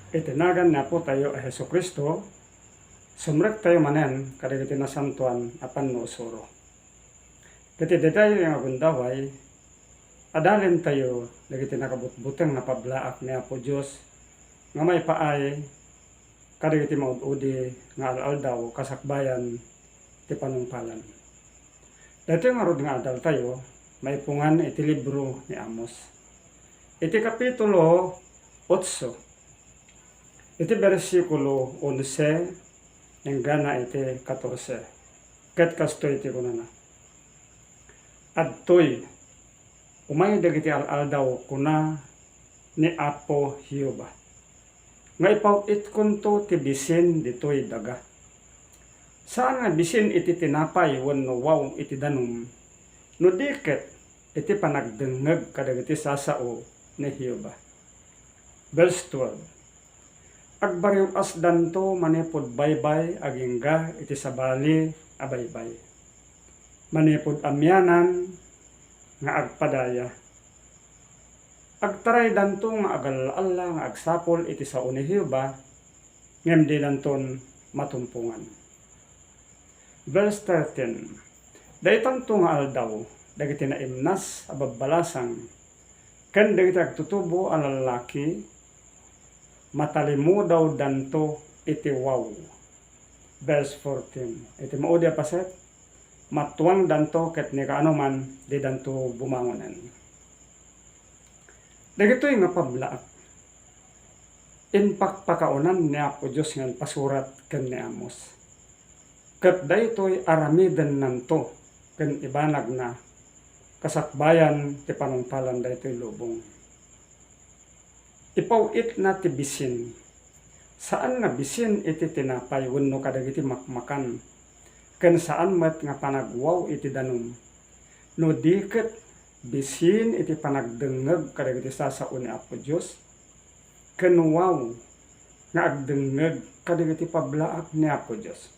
Itinagan na po tayo a Heso Kristo, sumrek tayo manen kadagiti nasantuan apan no suro. Dati tayo yung agundaway, adalin tayo dagiti nakabutbuteng na pablaak ni Apo Diyos, nga may paay kadagiti maududi nga aldaw kasakbayan ti panungpalan. Dati nga rod nga adal tayo, may pungan iti libro ni Amos. Iti kapitulo 8, iti versikulo 11, hanggang iti 14. Ket kasto iti kunana. Adtoy, umay dagiti aldaw kuna ni Apo Hioba. Nga ipawit kunto ti bisin ditoy daga. Saan nga bisin iti tinapay wenno wow iti danum, no diket iti panagdengeg kadagiti sasao ni Hioba. Verse 12. Agbariw asdanto manipod baybay agingga iti sabali abaybay. Manipod amyanan nga agpadaya. Agtaray danto nga agalala nga agsapol iti sao ni Hioba, ngem di danton matumpungan. Verse 13. Daytanto nga aldaw, dagiti naimnas ababalasang, ken dagiti agtutubo a lalaki, matalimu daw danto iti wow. Verse 14. Iti maudya paset, matuang danto ket ni kaanuman di danto bumangonan. Dagitoy nga pablaak. Inpakpakaunan ni Apo Diyos nga pasurat ken ni Amos. Ket daytoy aramiden nanto ken ibanag na kasakbayan ti panungpalan daytoy lubong. Ipawit na ti bisin. Saan nga bisin iti tinapay wenno kadagiti makmakan. Ken saan met nga panagwaw iti danum. No diket bisin iti panagdengeg kadagiti sasao ni Apo Dios. Ken wow nga agdengeg kadagiti pablaak ni Apo Dios.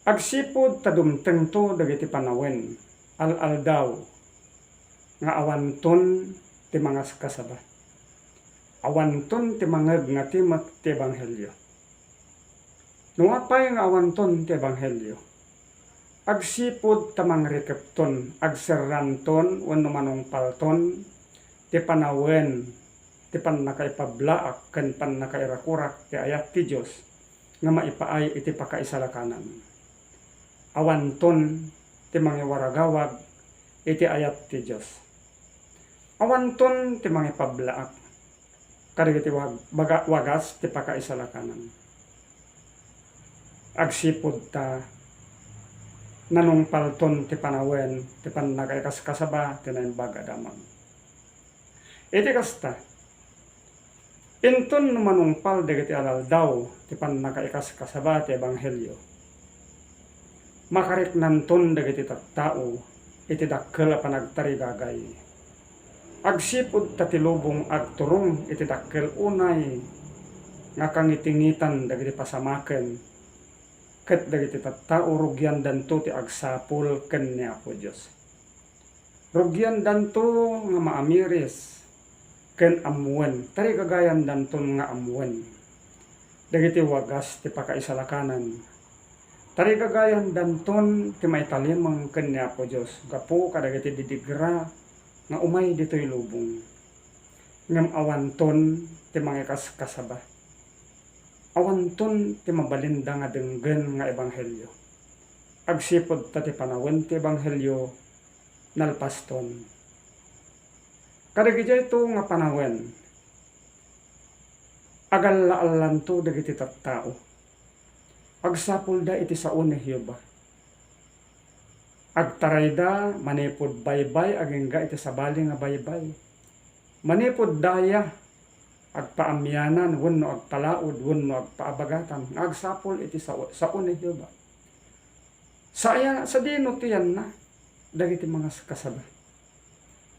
Agsipod tadumteng to dagiti panawen aldaw nga awanton ti mga kasaba. Awanton ti mangeg nga timak ti ebanghelyo. Nuapay nga awanton ti ebanghelyo. Agsipod tamang rekepton, agserranton, wenno manungpalton, ti panawen, ti pannakaipablaak, ken pannakairakurak ti ayat ti Dios nga maipaay iti pakaisalakanan. Awanton ti mangiwaragawag iti ayat ti Dios. Awanton ti mangipablaak kadagiti wagas ti pakaisalakanan. Agsipod ta nanungpalton ti panawen ti pannakaikaskasaba ti naimbaga damag. Iti kasta inton manungpal dagiti alaldaw ti pannakaikaskasaba ti ebanghelyo. Makariknanton dagiti tattao iti dakkel a panagtarigagay. Agsipod tatilubong agturong iti dakkel unay nga kangitingitan dagiti pasamaken ket dagiti tattao rugyan danto ti agsapul ken ni Apo Dios. Rugyan danto nga maamiris ken amwen, tarigagayan danton nga amwen. Dagiti wagas ti pakaisalakanan. Tarigagayan danton ti maitalimang ken ni Apo Dios gapu kadagiti didigra nga umay ditoy lubong. Ngem awanton ti mangikaskasaba. Awanton ti mabalinda nga denggen nga ebanghelyo. Agsipod ta ti panawen ti ebanghelyo nalpaston. Kadagiti ito nga panawen, agallaalanto dagiti tattao. Agsapul da iti sao ni Hioba. Agtarayda manipod baybay agingga iti sabali nga baybay. Manipod daya agpaamyanan wenno agpalaod wenno agpaabagatan. Agsapol iti sao ni Hioba. Sa dino tiyan na dagiti mga kasaba.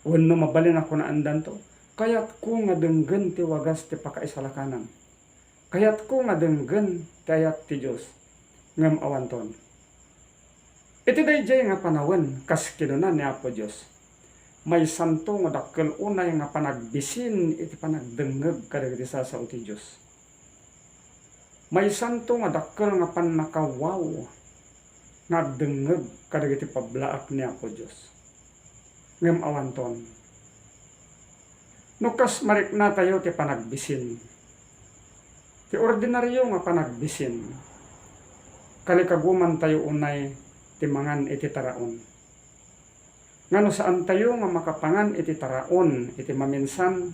Wenno mabalin ako na andan to. Kayat ko nga denggen ti wagas ti pakaisalakanan. Kayat ko nga denggen ti ayat ti Dios ngem awanton. Iti dayjay nga panawen kas kinunan ni Apo Dios. may santo nga dakkel unay nga panagbisin iti panagdengeg kadagiti sasao ti Dios. May santo nga dakkel nga pannakawaw nga dengeg kadagiti pablaak ni Apo Dios. Ngem awanton. Nukas marikna tayo ti panagbisin. Ti ordinaryo nga panagbisin. Kalikaguman tayo unay ti mangan iti taraon. Ngano saan tayo nga makapangan iti taraon iti maminsan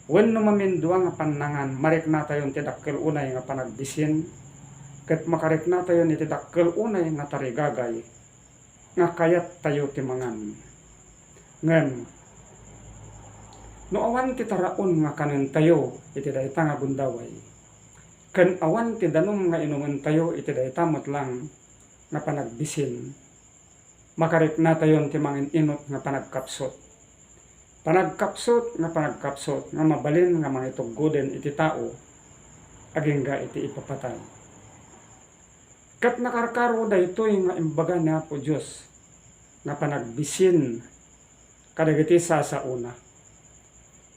wenno mamindua nga pannangan marikna tayo ti dakkel unay nga panagbisin ket makarikna tayo iti dakkel unay nga tarigagay nga kayat tayo ti mangan. Ngem no awan ti taraon nga kanen tayo iti dayta nga gundaway. Ken awan ti danom nga inuman tayo iti dayta lang nga panagbisin. Makarikna tayo ti mangin inot nga panagkapsot. Panagkapsot nga mabalin nga mangituggoden iti tao agingga iti ipapatay. Kat nakarkaro daytoy nga imbaga ni Apo Dios nga panagbisin kadagiti sasauna.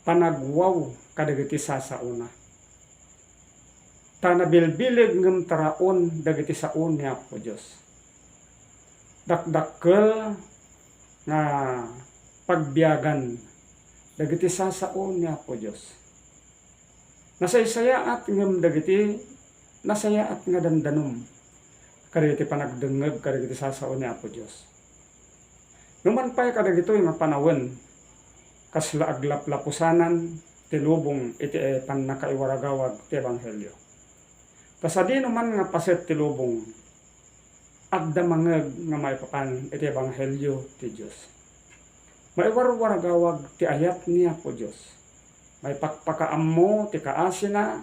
Panagwaw kadagiti sasauna. Tanabilbilig ngem taraon dagiti saon ni Apo Dios. Dakdakkel nga pagbiyagan dagiti sasaon ni Apo Dios. Nasaysayaat ngem dagiti nasayaat nga dandanom kadagiti panagdengeg kadagiti sasaon ni Apo Dios. Numan pay kadagitoy nga panawon kasla aglaplapusanan ti lubong iti pannakaiwaragawag ti ebanghelyo. Kasadi naman nga paset ti lubong adda mangeg nga maipapan iti ebanghelyo ti Dios. Maiwarwaragawag ti ayat ni Apo Dios. May pakpakaammo ti kaasina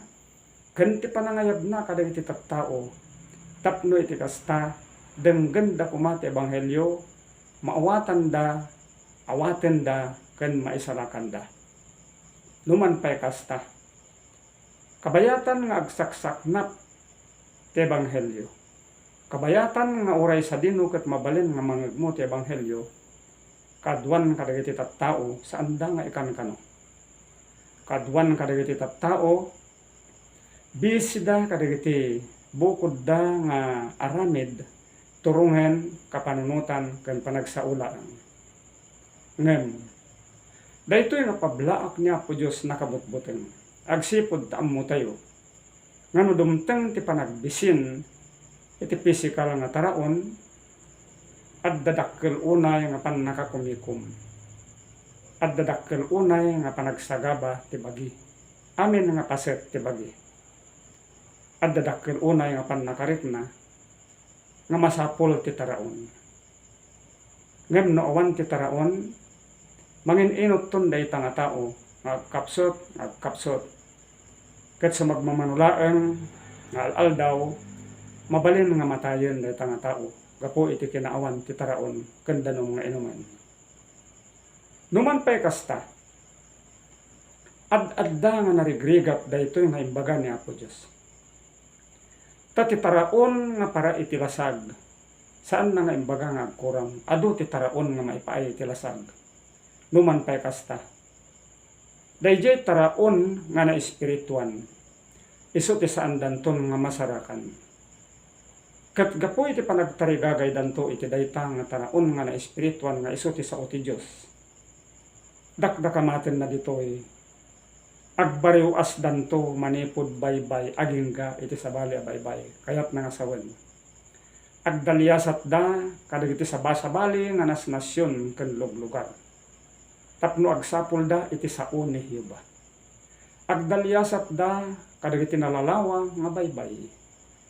ken ti panangayab na kadagiti tattao tapno iti kasta denggen da kuma ti ebanghelyo maawatan da awaten da ken maisalakan da. Numan pay kasta kabayatan nga agsaksaknap ti ebanghelyo. Kabayatan nga uray sa dino ket mabalin nga mangegmo ti ebanghelyo kadwan kadagiti tattao saan da nga ikan-kano. Kadwan kadagiti tattao bisida kadagiti bukod da nga aramid turungen kapanunutan ken panagsaulaan. Ngem daytoy nga pablaak ni Apo Dios nakabutbuteng. Agsipud taammo tayo ngano dumteng ti panagbisin iti physical nga taraon adda dakkel unay nga pannakakumikom. Adda dakkel unay nga panagsagaba ti bagi. Amin nga paset ti bagi. Adda dakkel unay nga pannakarikna nga masapol ti taraon. Ngem no awan ti taraon mangin inot ton dayta nga tao agkapsot ket sumagmamanulaeng nga aldaw mabalin nga matayen dayta nga tao gapo iti kinaawan ti taraon ken danom nga inuman. Numan pay kasta adda nga narigrigap daytoy nga imbaga ni Apo Dios. Ta ti taraon nga para iti lasag saan na nga imbaga nga agkurang adu ti taraon nga maipaay iti lasag. Numan pay kasta dayjay taraon nga na espirituan isu ti saan danton nga masarakan. Ket gapo iti panagtarigagay danto iti dayta nga taraon nga na espirituan nga isu ti sao ti Dios. Dakdakamaten na ditoy agbariw as danto manipod baybay agingga iti sabali a baybay kayat na nga sawen. Agdalyasat da kadagiti sabasabali nga nasnasyon ken luglugar. Tapno agsapol da iti sao ni Jehova. Agdalyasat da kadagiti nalalawa nga baybay.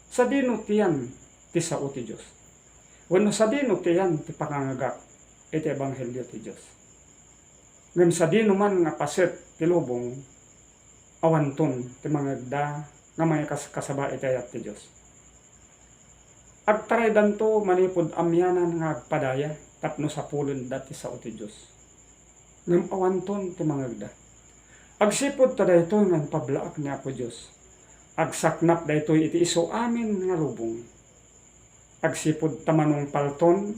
Sa dino tiyan ti sao ti Dios. Wenno sa dino tiyan ti pangangagak iti ebanghelyo ti Dios. Ngem sa dino man nga paset ti lubong awanton ti mangagda nga may kasaba iti ayat ti Dios. Agtaray danto manipod amyanan nga agpadaya tapno sapulon da ti sao ti Dios. Ngem awanton ti mangagda. Agsipod ta daytoy nga pablaak ni Apo Dios. Agsaknap daytoy iti isu amin nga lubong. Agsipod ta manung palton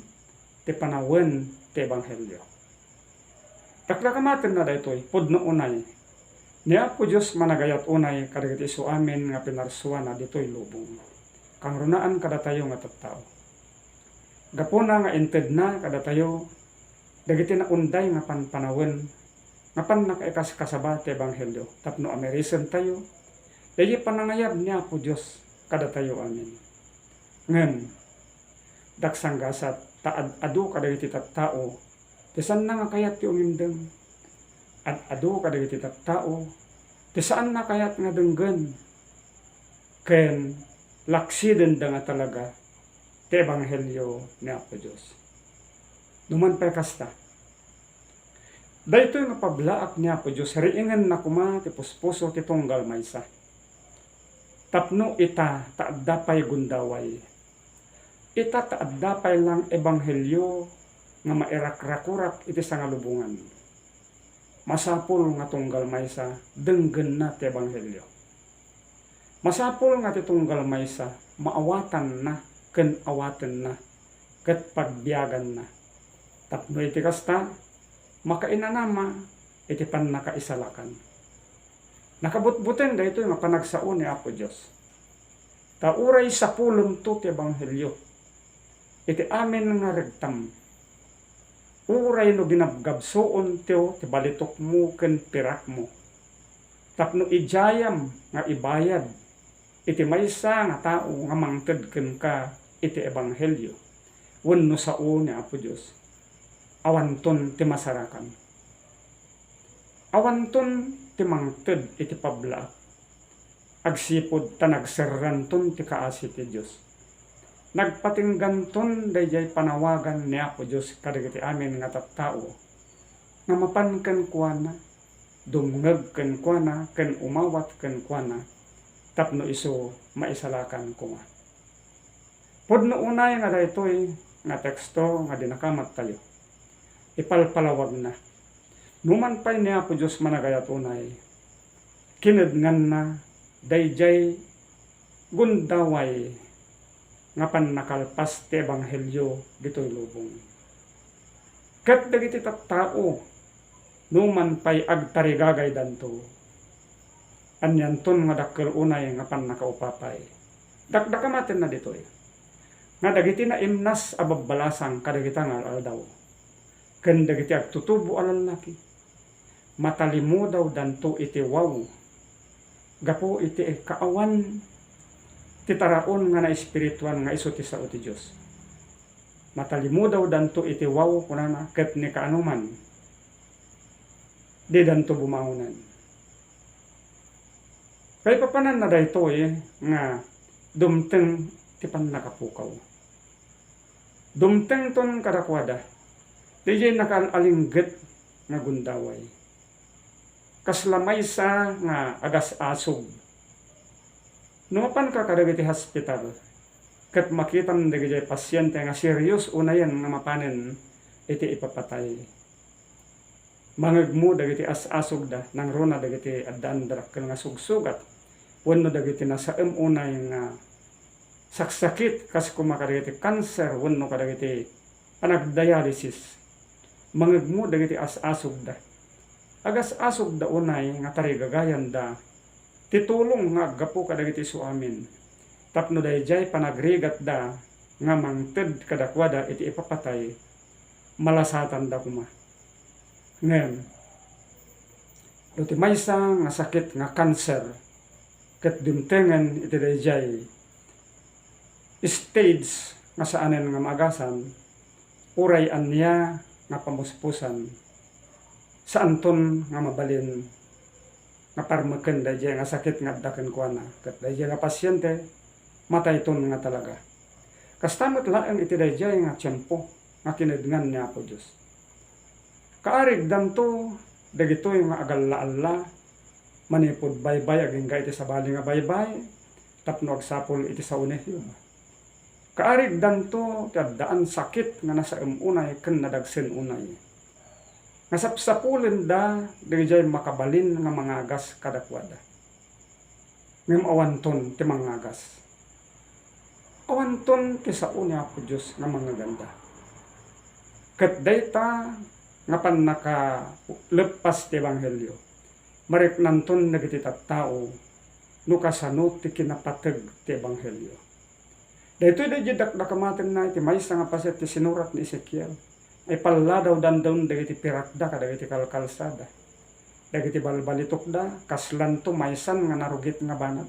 ti panawen ti ebanghelyo. Dakdakamaten na daytoy pudno unay Niya po Diyos managayat unay kadagiti isu amin nga pinarsuan na dito'y lubong. Kang runaan kada tayo nga tattao. Gapuna nga inted na kada tayo dagiti na unday nga panpanawin nga pan nakaikas kasabate ebanghelyo tapno amerisen tayo. Dagi panangayab niya po Diyos kada tayo amin. Ngem daksang gasat taad adu kadagiti tattao tisan na nga kayat ti umindeng. Adu kadagiti tattao ti saan na kayat nga denggen ken laksiden da nga talaga ti ebanghelyo ni Apo Dios. Duman pay kasta daytoy nga pablaak ni Apo Dios riingan na kuma ti puspuso ti tunggal maysa tapno ita taadda pay gundaway ita taadda pay lang ebanghelyo nga mairak-rakurak iti sangalubungan. Masapul nga tunggal maysa denggen na ti ebanghelyo. Masapul nga ti tunggal maysa maawatan na ken awaten na ket pagbiagan na. Tapno iti kasta makainanama iti pannakaisalakan. Nakabutbuten daytoy nga panagsaon ni Apo Dios. Ta uray sapulem to ti ebanghelyo. Iti amin nga regtam. Uray no ginabgabsoon tiyo ti balitok mo ken pirak mo. Tapno ijayam nga ibayad iti maysa nga tao nga mangted ken ka iti ebanghelyo. Wenno sao ni Apo Dios. Awanton ti masarakan. Awanton ti mangted iti pabla. Agsipod ta nagserranton ti kaasi ti Dios. Nagpatingganton dayjay panawagan ni Apo Dios kadagiti amin nga tattao nga mapan ken kuana dumngeg ken kuana ken umawat ken kuana tapno isu maisalakan kuma. Pudno unay nga daytoy nga teksto nga dinakamat tayo. Ipalpalawag na. Numan pay ni Apo Dios managayat unay kinedngan na dayjay gundaway nga pan nakalpas ti ebanghelyo ditoy lubong. Ket dagiti tattao numan pay agtarigagay danto. Anyanton nga dakkel unay nga pan nakaupapay. Dakdakamaten na ditoy. Nga dagiti na imnas ababbalasang kadagita nga aldaw. Ken dagiti agtutubo a lalaki. Matalimo daw danto iti waw. Gapo iti kaawan titaraon nga na espirituan nga isu ti sao ti Dios. Matalimo daw danto iti waw kunana ket ni kaanuman di danto bumawnan. Kay papanan na daytoy nga dumteng ti pannakapukaw. Dumteng ton kadakwada. Dijay nakalalingget nga gundaway. Kaslamay sa nga agas-asog. Numapan ka kadagiti hospital, kat makitam dagiti pasyente nga serious unayan nga mapanen iti ipapatay. Mangagmo dagiti as-asog da nang rona dagiti addaan darakkel nga sugsugat. Wenno dagiti nasaem unay nga saksakit kas kumakadagiti cancer wenno kadagiti panagdialysis. Mangagmo dagiti as-asog da. Agas-asog da unay nga tarigagayan da titulong nga gapo kadagiti isu amin. Tapno dayjay panagrigat da nga mangted kadakwada iti ipapatay malasatan da kuma. Ngem iti maysa nga sakit nga cancer ket dimtengen iti dayjay stage nga saanen nga magasan uray anya nga pamuspusan sa anton nga mabalin nga parmeken dayjay nga sakit nga addaken kuana ket dayjay nga pasyente matayton nga talaga. Kastamot laeng iti dayjay nga tiempo nga kinedngan ni Apo Dios. Kaarig danto dagitoy nga agalla-alla manipod baybay aging iti sabali nga baybay tapno agsapol iti saunehyo. Kaarig danto ti addaan sakit nga nasa unay ken nadagsen unay. Nasapsapulen da dayjay makabalin nga mangagas kadakwada. Ngem awanton ti mangagas. Awanton ti sao ni Apo Dios nga mangaganda. Ket dayta nga pan naka lepas ti ebanghelyo. mariknanton dagiti tattao no kasano ti kinapateg ti ebanghelyo. Daytoy da dakdakamaten na iti maysa nga paset ti sinurat ni Ezekiel. Ay palladaw dandon dagiti pirakda kadagiti kalkalsada. Dagiti balbalitok da kaslanto maysan nga narugit nga banag.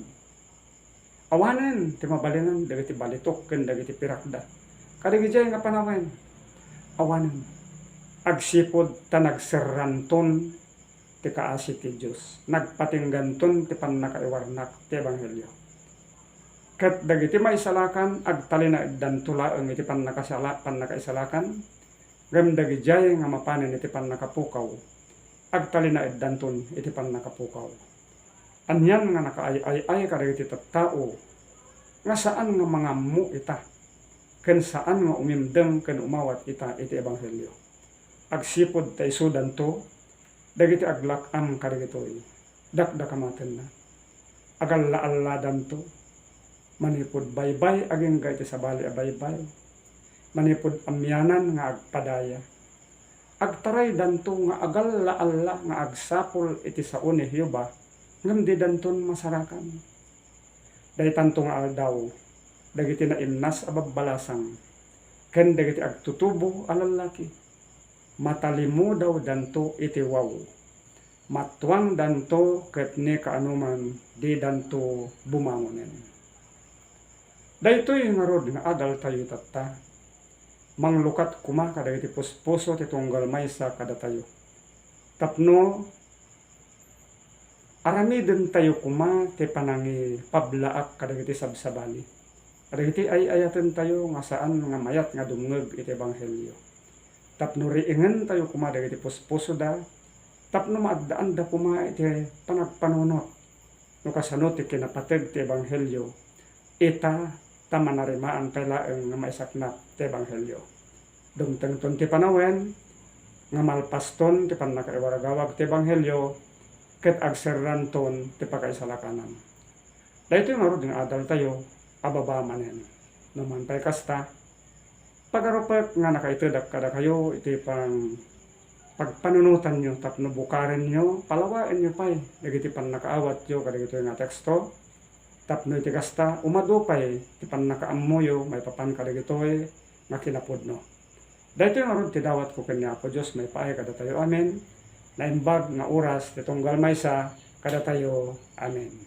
Awanen ti mabalinan dagiti balitok ken dagiti pirakda. Kadagiti nga panawen. Awanen agsipod ta nagserranton ti kaasi ti Dios. Nagpatingganton ti pannakaiwarnak ti ebanghelyo. Ket dagiti maisalakan agtalina iddan tulaeng iti pannakaisalakan ngem dagiti nga mapanen iti pannakapukaw agtalina iddanton iti pannakapukaw. Anyan nga nakaay-ay kadagiti tattao nga saan nga mangammo ita ken saan nga umimdeng ken umawat ita iti ebanghelyo. Agsipod ta isudan to dagiti aglak-am kadagitoy dakdakamaten na agalla-alladan to manipod baybay aging iti sabali a baybay manipod amyanan nga agpadaya agtaray danto nga agalla-alla nga agsapol iti sao ni Jehova ngem di danton masarakan. Daytanto nga aldaw dagiti naimnas a babbalasang ken dagiti agtutubo a lalaki matalimo daw danto iti waw matwang danto ket ni kaanuman di danto bumangonen. Daytoy nga rod nga adal tayo tatta manglukat kuma kadagiti puspuso ti tunggal maysa kada tayo tapno aramiden tayo kuma ti panangi pablaak kadagiti sabsabali. Kadagiti ay ayaten tayo nga saan nga mayat nga dumngeg iti ebanghelyo. Tapno riingen tayo kuma dagiti puspuso da tapno maagdaan da kuma iti panagpanunot no kasano ti kinapateg ti ebanghelyo ita ta manarimaan pelaeng nga maisaknap ti ebanghelyo. Dumtengton ti panawen nga malpaston ti pannakaiwaragawag ti ebanghelyo ket agserranton ti pakaisalakanan. Daytoy nga rod nga adal tayo ababa manen. Naman pay kasta pagarupek nga nakaitedak kada kayo iti pagpanunutan nyo tapno bukarin nyo palawain nyo pay dagiti pannakaawat yo kadagito nga teksto tapno iti kasta umadupay ti pannakaammoyo may papan kadagitoy nga kinapudno. Daytoy nga rod ti dawat ko ken ni Apo Dios may paay kada tayo amen. Naimbag nga oras ti tunggal maysa kada tayo amen.